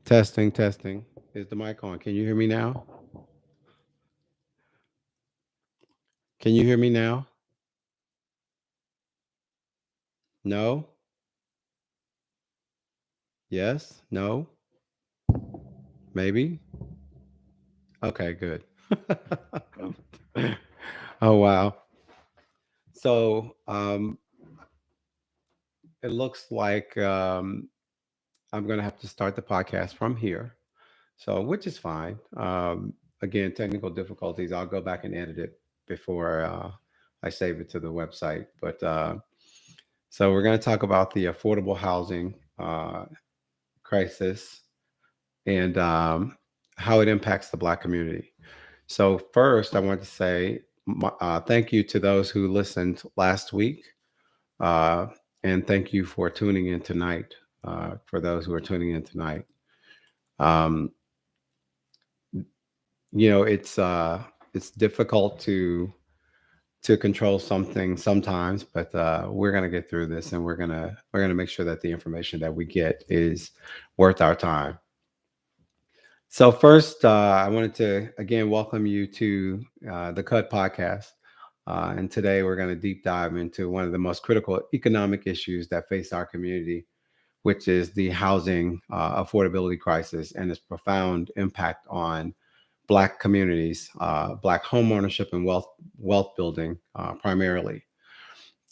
Testing, testing. Is the mic on? Can you hear me now? Can you hear me now? No? Yes? No? Maybe? Okay, good. Oh, wow. So it looks like I'm going to have to start the podcast from here. So, which is fine. Again, technical difficulties. I'll go back and edit it before I save it to the website. But we're going to talk about the affordable housing crisis and how it impacts the Black community. So, first, I want to say thank you to those who listened last week. Uh, and thank you for tuning in tonight, for those who are tuning in tonight. Um, it's difficult to control something sometimes, but we're gonna get through this, and we're gonna make sure that the information that we get is worth our time. So first, I wanted to again welcome you to the Cut Podcast, and today we're going to deep dive into one of the most critical economic issues that face our community, which is the housing affordability crisis and its profound impact on Black communities, Black homeownership and wealth building primarily.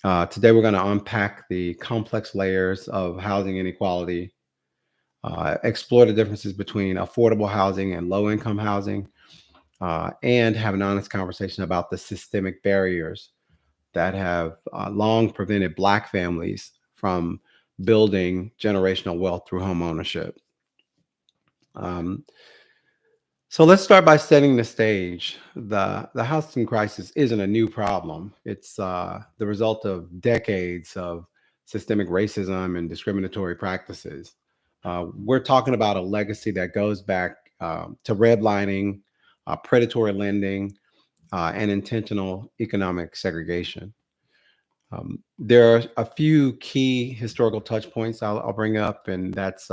Today, we're going to unpack the complex layers of housing inequality, explore the differences between affordable housing and low income housing, and have an honest conversation about the systemic barriers that have long prevented Black families from building generational wealth through home ownership. Um, so let's start by setting the stage. The housing crisis isn't a new problem. It's the result of decades of systemic racism and discriminatory practices. We're talking about a legacy that goes back to redlining, predatory lending, and intentional economic segregation. There are a few key historical touch points I'll bring up, and that's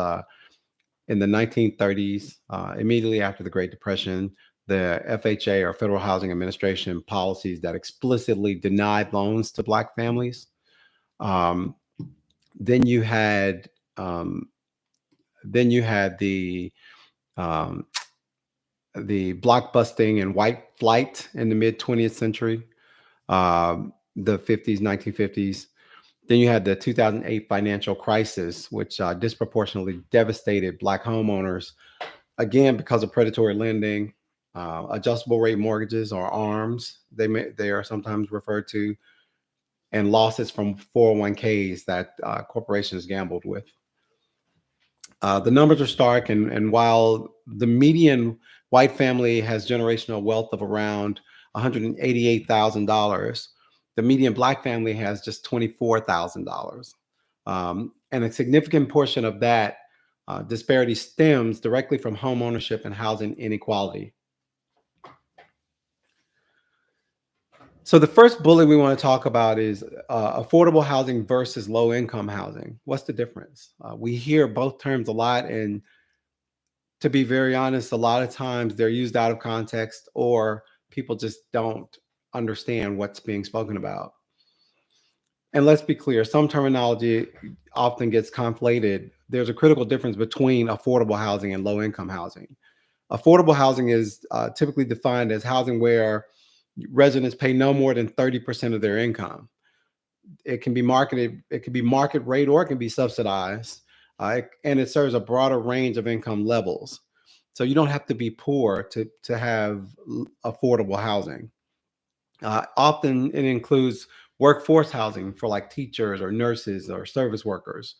in the 1930s, immediately after the Great Depression, the FHA or Federal Housing Administration policies that explicitly denied loans to Black families. Um, then you had um, then you had um, the blockbusting and white flight in the mid 20th century, the 50s, 1950s. Then you had the 2008 financial crisis, which disproportionately devastated Black homeowners, again because of predatory lending, adjustable rate mortgages or ARMs. They are sometimes referred to, and losses from 401ks that corporations gambled with. The numbers are stark, and while the median white family has generational wealth of around $188,000, the median Black family has just $24,000. And a significant portion of that disparity stems directly from home ownership and housing inequality. So the first bullet we want to talk about is affordable housing versus low income housing. What's the difference? We hear both terms a lot, and to be very honest, a lot of times they're used out of context or people just don't understand what's being spoken about. And let's be clear, some terminology often gets conflated. There's a critical difference between affordable housing and low income housing. Affordable housing is typically defined as housing where residents pay no more than 30% of their income. It can be market rate, or it can be subsidized, and it serves a broader range of income levels. So you don't have to be poor to have affordable housing. Often it includes workforce housing for like teachers or nurses or service workers,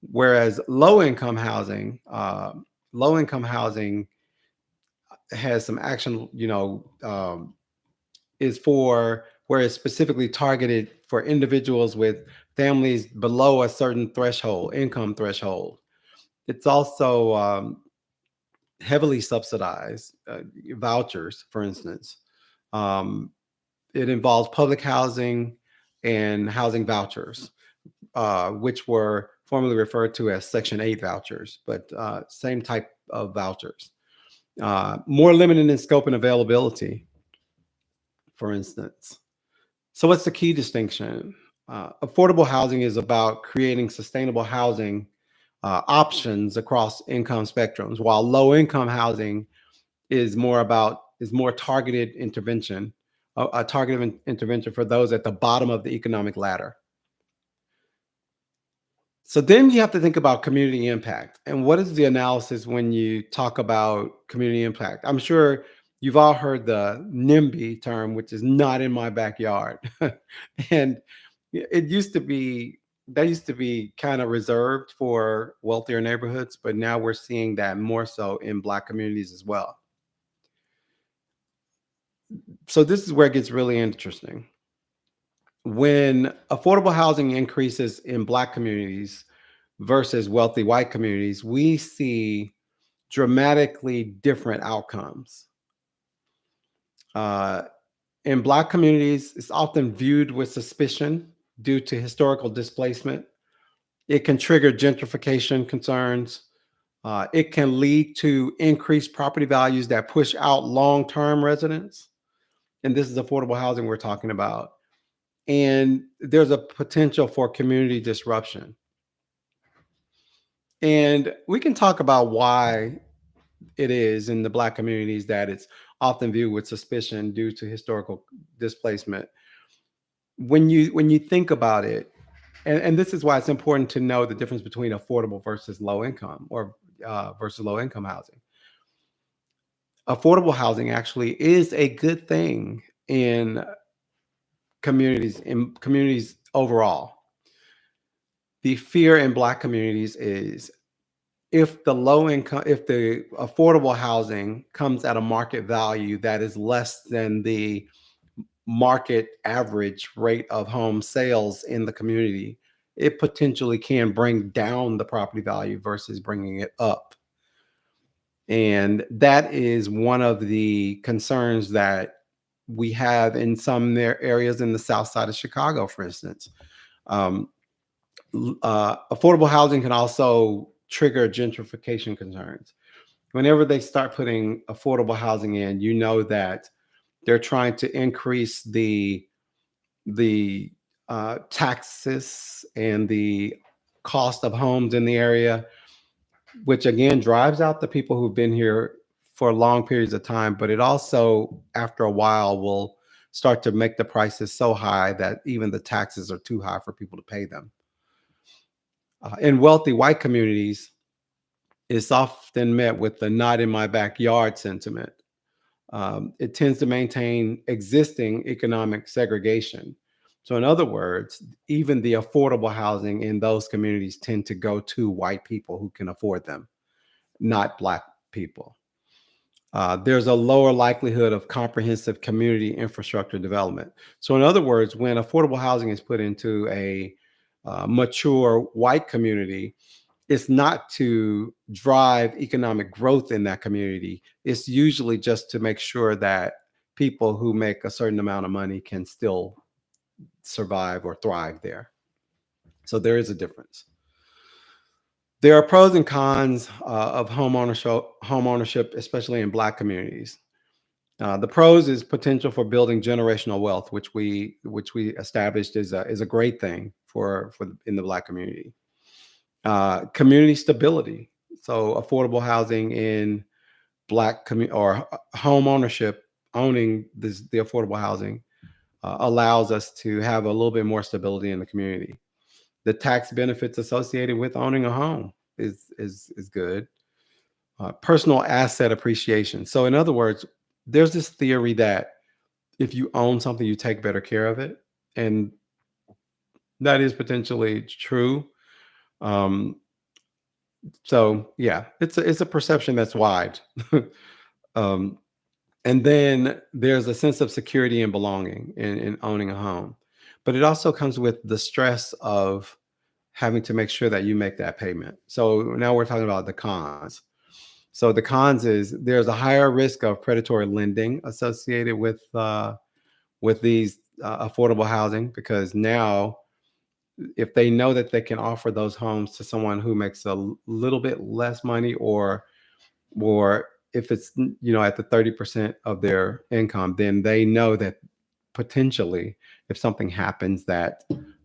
whereas low income housing has some action, is for where it's specifically targeted for individuals with families below a certain threshold, income threshold. It's also heavily subsidized, vouchers, for instance. Um, it involves public housing and housing vouchers, which were formerly referred to as Section 8 vouchers, but same type of vouchers. More limited in scope and availability, for instance. So, what's the key distinction? Affordable housing is about creating sustainable housing options across income spectrums, while low income housing is more targeted intervention, a targeted intervention for those at the bottom of the economic ladder. So then you have to think about community impact. And what is the analysis when you talk about community impact? I'm sure you've all heard the NIMBY term, which is not in my backyard. And it used to be, that used to be kind of reserved for wealthier neighborhoods, but now we're seeing that more so in Black communities as well. So this is where it gets really interesting. When affordable housing increases in Black communities versus wealthy white communities, we see dramatically different outcomes. Uh, in Black communities, it's often viewed with suspicion due to historical displacement. It can trigger gentrification concerns. It can lead to increased property values that push out long term residents. And this is affordable housing we're talking about. And there's a potential for community disruption. And we can talk about why it is in the Black communities that it's often viewed with suspicion due to historical displacement. When you think about it, and this is why it's important to know the difference between affordable versus low income, or versus low income housing. Affordable housing actually is a good thing in communities overall. The fear in Black communities is, if the affordable housing comes at a market value that is less than the market average rate of home sales in the community, it potentially can bring down the property value versus bringing it up. And that is one of the concerns that we have in some areas in the south side of Chicago, for instance. Um, Affordable housing can also trigger gentrification concerns. Whenever they start putting affordable housing in, you know that they're trying to increase the taxes and the cost of homes in the area, which again drives out the people who've been here for long periods of time. But it also, after a while, will start to make the prices so high that even the taxes are too high for people to pay them. In wealthy white communities, it's often met with the "not in my backyard" sentiment. It tends to maintain existing economic segregation. So, in other words, even the affordable housing in those communities tend to go to white people who can afford them, not Black people. There's a lower likelihood of comprehensive community infrastructure development. So, in other words, when affordable housing is put into a mature white community, it's not to drive economic growth in that community. It's usually just to make sure that people who make a certain amount of money can still survive or thrive there. So there is a difference. There are pros and cons of home ownership, especially in Black communities. The pros is potential for building generational wealth, which we established is a great thing for in the Black community. Community stability. So affordable housing in or home ownership, owning the affordable housing allows us to have a little bit more stability in the community. The tax benefits associated with owning a home is good. Personal asset appreciation. So in other words, there's this theory that if you own something, you take better care of it, and that is potentially true. Um, So yeah, it's a perception that's wide. um, and then there's a sense of security and belonging in owning a home, but it also comes with the stress of having to make sure that you make that payment. So now we're talking about the cons. So the cons is there's a higher risk of predatory lending associated with these affordable housing, because now if they know that they can offer those homes to someone who makes a little bit less money, or if it's at the 30% of their income, then they know that potentially if something happens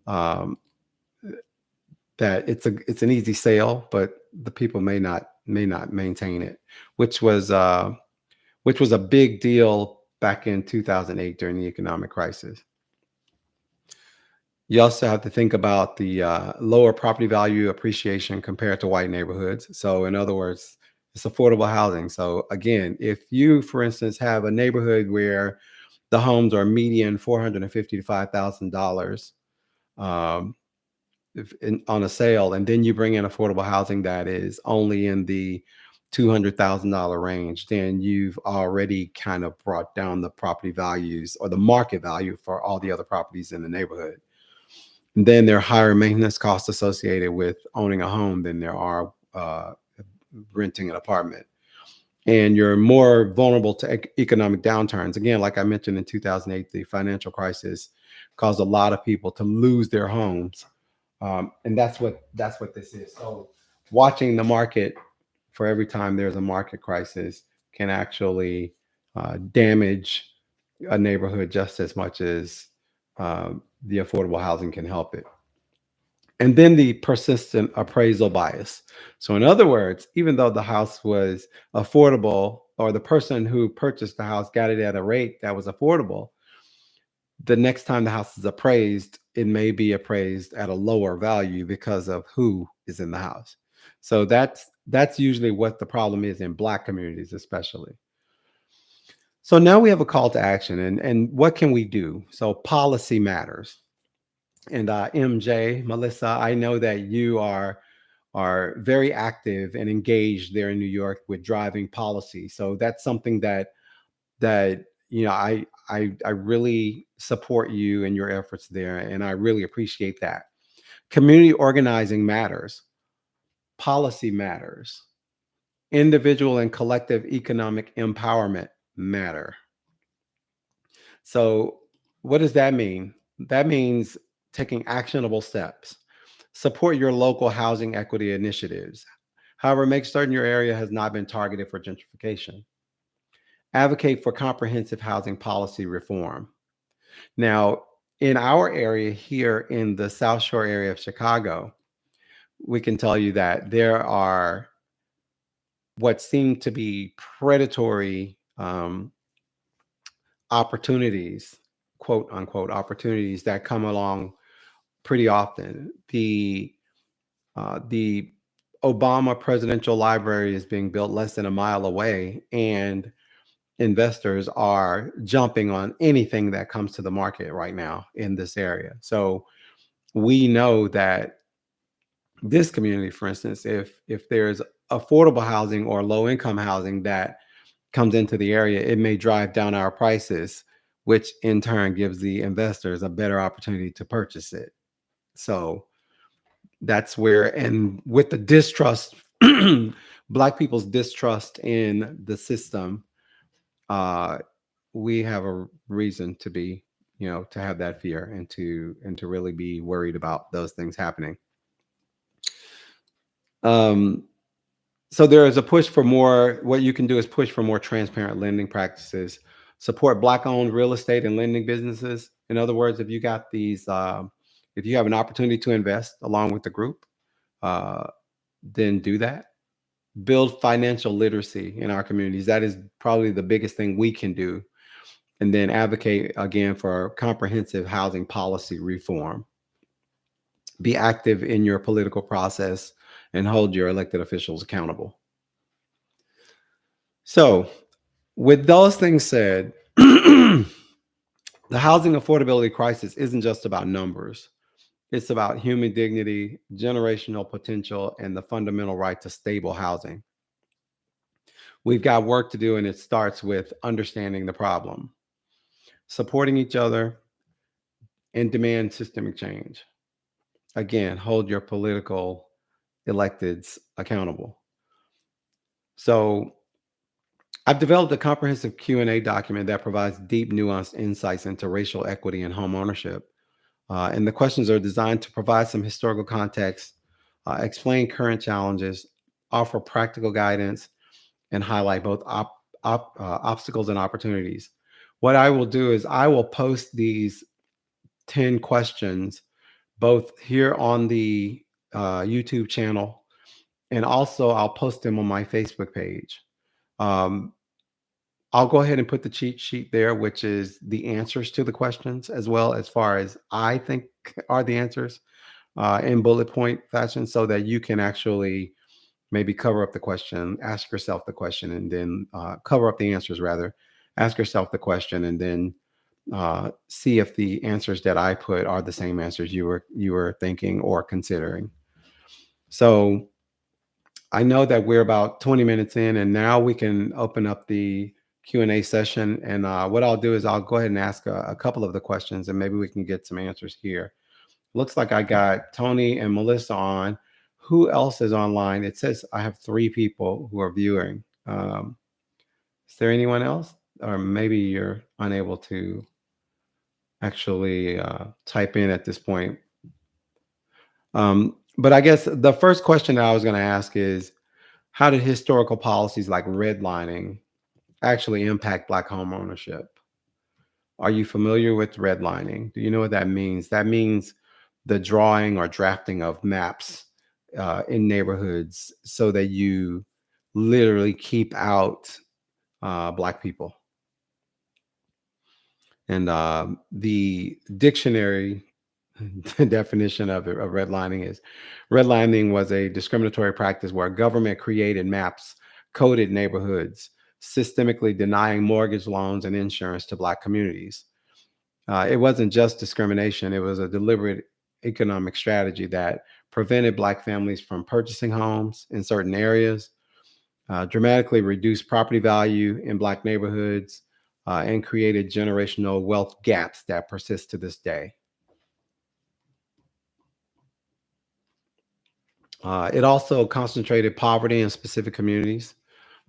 um, that it's an easy sale, but the people may not maintain it, which was uh, which was a big deal back in 2008 during the economic crisis. You also have to think about the lower property value appreciation compared to white neighborhoods. So, in other words, it's affordable housing. So, again, if you, for instance, have a neighborhood where the homes are median $450 to $5,000 um, on a sale, and then you bring in affordable housing that is only in the $200,000 range, then you've already kind of brought down the property values or the market value for all the other properties in the neighborhood. And then there are higher maintenance costs associated with owning a home than there are renting an apartment. And you're more vulnerable to economic downturns. Again, like I mentioned in 2008, the financial crisis caused a lot of people to lose their homes, and that's what this is. So, watching the market for every time there's a market crisis can actually damage a neighborhood just as much as the affordable housing can help it. And then the persistent appraisal bias. So, in other words, even though the house was affordable, or the person who purchased the house got it at a rate that was affordable, the next time the house is appraised, it may be appraised at a lower value because of who is in the house. So that's usually what the problem is in Black communities, especially. So now we have a call to action, and what can we do? So policy matters. And MJ, Melissa, I know that you are very active and engaged there in New York with driving policy. So that's something that I really support you and your efforts there, and I really appreciate that. Community organizing matters. Policy matters. Individual and collective economic empowerment matter. So, what does that mean? That means taking actionable steps. Support your local housing equity initiatives. However, make certain your area has not been targeted for gentrification. Advocate for comprehensive housing policy reform. Now, in our area here in the South Shore area of Chicago, we can tell you that there are what seem to be predatory opportunities, quote unquote, opportunities that come along pretty often. The Obama Presidential Library is being built less than a mile away, and investors are jumping on anything that comes to the market right now in this area. So we know that this community, for instance, if there's affordable housing or low income housing that comes into the area, it may drive down our prices, which in turn gives the investors a better opportunity to purchase it. So that's where, and with the distrust, Black people's distrust in the system, uh, we have a reason to be, to have that fear, and to really be worried about those things happening. Um, so there is a push for more. What you can do is push for more transparent lending practices, support Black-owned real estate and lending businesses. In other words, if you have an opportunity to invest along with the group, uh, then do that. Build financial literacy in our communities. That is probably the biggest thing we can do. And then advocate again for comprehensive housing policy reform. Be active in your political process and hold your elected officials accountable. So, with those things said, the housing affordability crisis isn't just about numbers. It's about human dignity, generational potential, and the fundamental right to stable housing. We've got work to do, and it starts with understanding the problem, supporting each other, and demand systemic change. Again, hold your political electeds accountable. So, I've developed a comprehensive Q&A document that provides deep, nuanced insights into racial equity and home ownership. And the questions are designed to provide some historical context, explain current challenges, offer practical guidance, and highlight both obstacles and opportunities. What I will do is I will post these 10 questions both here on the YouTube channel, and also I'll post them on my Facebook page. Um, I'll go ahead and put the cheat sheet there, which is the answers to the questions, as well as far as I think are the answers in bullet point fashion, so that you can actually maybe cover up the question, ask yourself the question, and then cover up the answers rather. Ask yourself the question, and then see if the answers that I put are the same answers you were thinking or considering. So I know that we're about 20 minutes in, and now we can open up the Q&A session. And what I'll do is I'll go ahead and ask a couple of the questions, and maybe we can get some answers here. Looks like I got Tony and Melissa on. Who else is online? It says I have 3 people who are viewing. Is there anyone else? Or maybe you're unable to actually type in at this point. But I guess the first question that I was going to ask is, how did historical policies like redlining actually impact Black home ownership? Are you familiar with redlining? Do you know what that means? That means the drawing or drafting of maps in neighborhoods so that you literally keep out Black people. And the dictionary definition of redlining is: redlining was a discriminatory practice where government created maps, coded neighborhoods, systemically denying mortgage loans and insurance to Black communities. It wasn't just discrimination, it was a deliberate economic strategy that prevented Black families from purchasing homes in certain areas, dramatically reduced property value in Black neighborhoods, and created generational wealth gaps that persist to this day. It also concentrated poverty in specific communities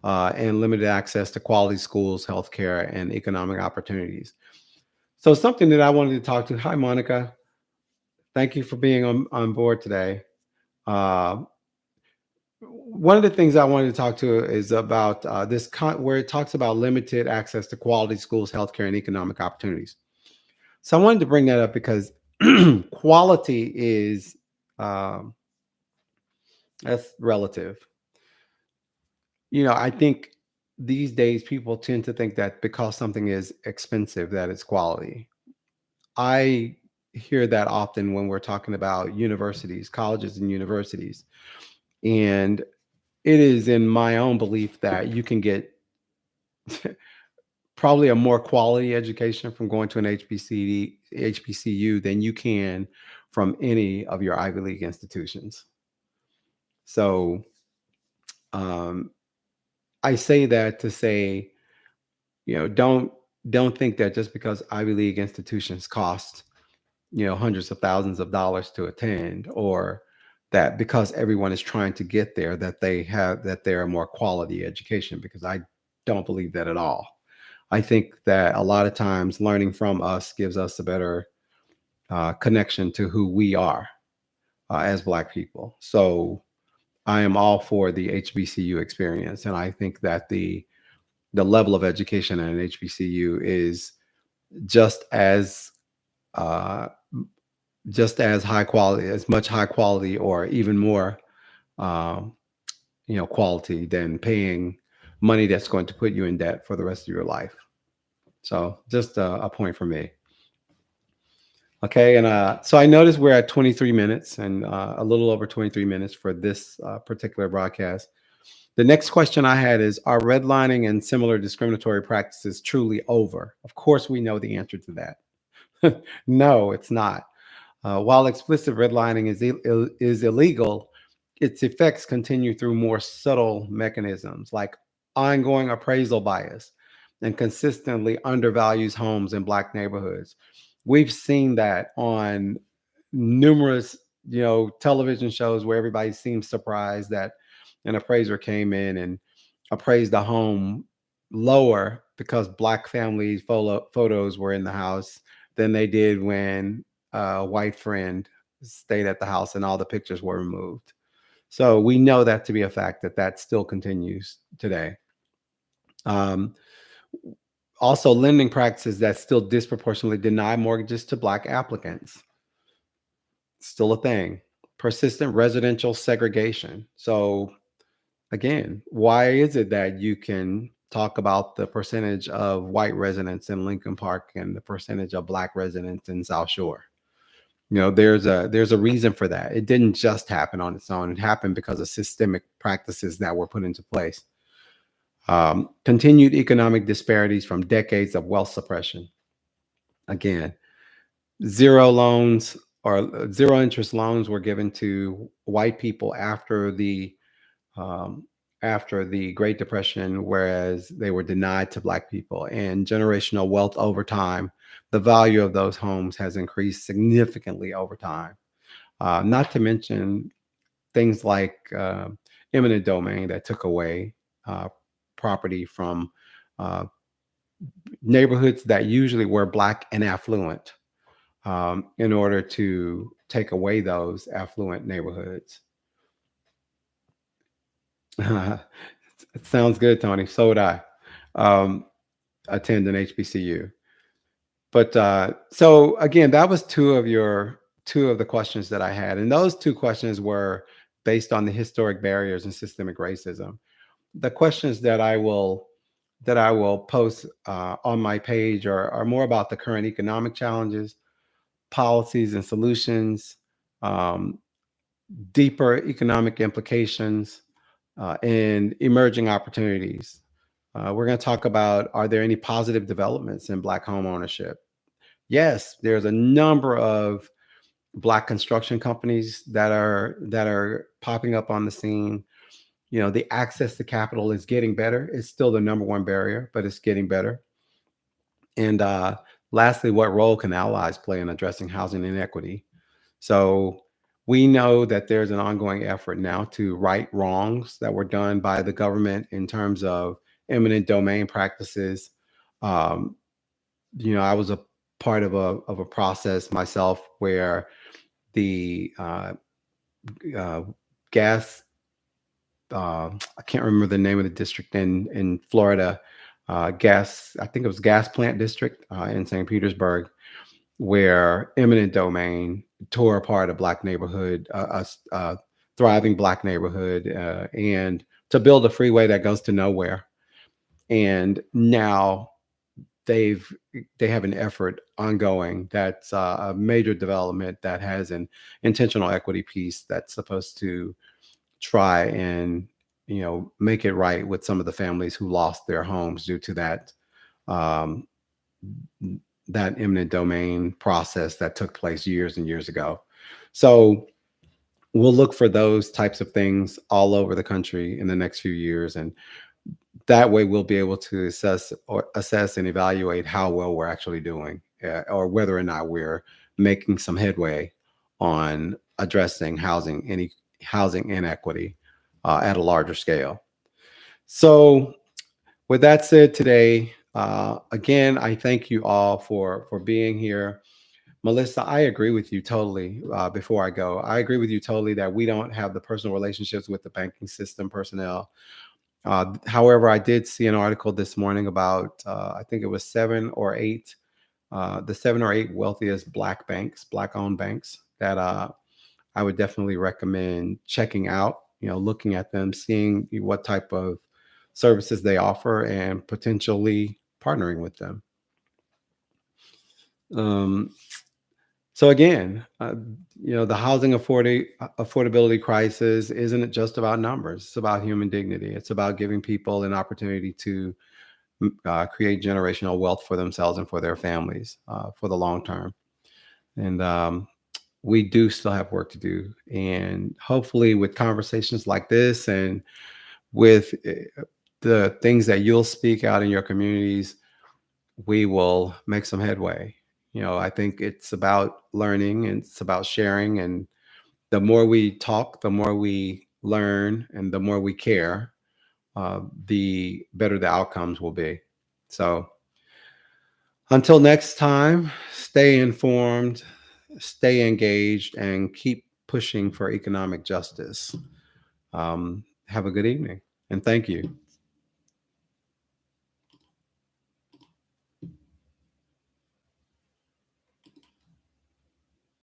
and limited access to quality schools, healthcare, and economic opportunities. So, something that I wanted to talk to. Hi, Monica. Thank you for being on board today. Uh, One of the things I wanted to talk to is about where it talks about limited access to quality schools, healthcare, and economic opportunities. So, I wanted to bring that up because quality is um, that's relative. I think these days people tend to think that because something is expensive, that it's quality. I hear that often when we're talking about universities, colleges and universities. And it is in my own belief that you can get probably a more quality education from going to an HBCU than you can from any of your Ivy League institutions. So um, I say that to say, don't think that just because Ivy League institutions cost, hundreds of thousands of dollars to attend, or that because everyone is trying to get there, that they're a more quality education, because I don't believe that at all. I think that a lot of times learning from us gives us a better connection to who we are as Black people. So I am all for the HBCU experience, and I think that the level of education at an HBCU is just as uh, high quality, as much high quality, or even more, um, quality than paying money that's going to put you in debt for the rest of your life. So just a point for me. Okay, and so I noticed we're at 23 minutes, and a little over 23 minutes for this particular broadcast. The next question I had is: are redlining and similar discriminatory practices truly over? Of course, we know the answer to that. No, it's not. While explicit redlining is illegal, its effects continue through more subtle mechanisms like ongoing appraisal bias and consistently undervalues homes in Black neighborhoods. We've seen that on numerous, television shows where everybody seems surprised that an appraiser came in and appraised a home lower because Black families photos were in the house than they did when white friend stayed at the house and all the pictures were removed. So we know that to be a fact, that that still continues today. Um, Also, lending practices that still disproportionately deny mortgages to Black applicants, still a thing. Persistent residential segregation. So, again, why is it that you can talk about the percentage of white residents in Lincoln Park and the percentage of Black residents in South Shore? There's a reason for that. It didn't just happen on its own. It happened because of systemic practices that were put into place. Continued economic disparities from decades of wealth suppression. Again, zero loans or zero interest loans were given to white people um, after the Great Depression, whereas they were denied to Black people. And generational wealth over time, the value of those homes has increased significantly over time. Not to mention things like eminent domain that took away uh, property from uh, neighborhoods that usually were Black and affluent, in order to take away those affluent neighborhoods. It sounds good, Tony. So would I. Um, Attend an HBCU. But so again, that was two of the questions that I had, and those two questions were based on the historic barriers and systemic racism. The questions that I will post on my page are more about the current economic challenges, policies and solutions, um, deeper economic implications, and emerging opportunities. We're going to talk about, are there any positive developments in Black home ownership? Yes, there's a number of Black construction companies that are popping up on the scene. The access to capital is getting better. It's still the number one barrier, but it's getting better. And lastly, what role can allies play in addressing housing inequity? So we know that there's an ongoing effort now to right wrongs that were done by the government in terms of eminent domain practices. Um, I was a part of a process myself where the uh, gas, I can't remember the name of the district in Florida, gas, I think it was gas plant district in St. Petersburg, where eminent domain tore apart a Black neighborhood, a thriving Black neighborhood, and to build a freeway that goes to nowhere. And now they've they have an effort ongoing that's a major development that has an intentional equity piece that's supposed to try and make it right with some of the families who lost their homes due to um, that eminent domain process that took place years and years ago. So we'll look for those types of things all over the country in the next few years, and that way we'll be able to assess and evaluate how well we're actually doing, or whether or not we're making some headway on addressing housing inequity at a larger scale. So with that said, today, again, I thank you all for being here. Melissa, I agree with you totally. Before I go, I agree with you totally that we don't have the personal relationships with the banking system personnel. However, I did see an article this morning about, I think it was the 7 or 8 wealthiest Black owned banks that I would definitely recommend checking out, looking at them, seeing what type of services they offer, and potentially partnering with them. Um, so again, the affordability crisis isn't just about numbers. It's about human dignity. It's about giving people an opportunity to create generational wealth for themselves and for their families for the long term. And we do still have work to do. And hopefully, with conversations like this and with the things that you'll speak out in your communities, we will make some headway. I think it's about learning and it's about sharing. And the more we talk, the more we learn, and the more we care, the better the outcomes will be. So until next time, stay informed, stay engaged and keep pushing for economic justice. Have a good evening and thank you.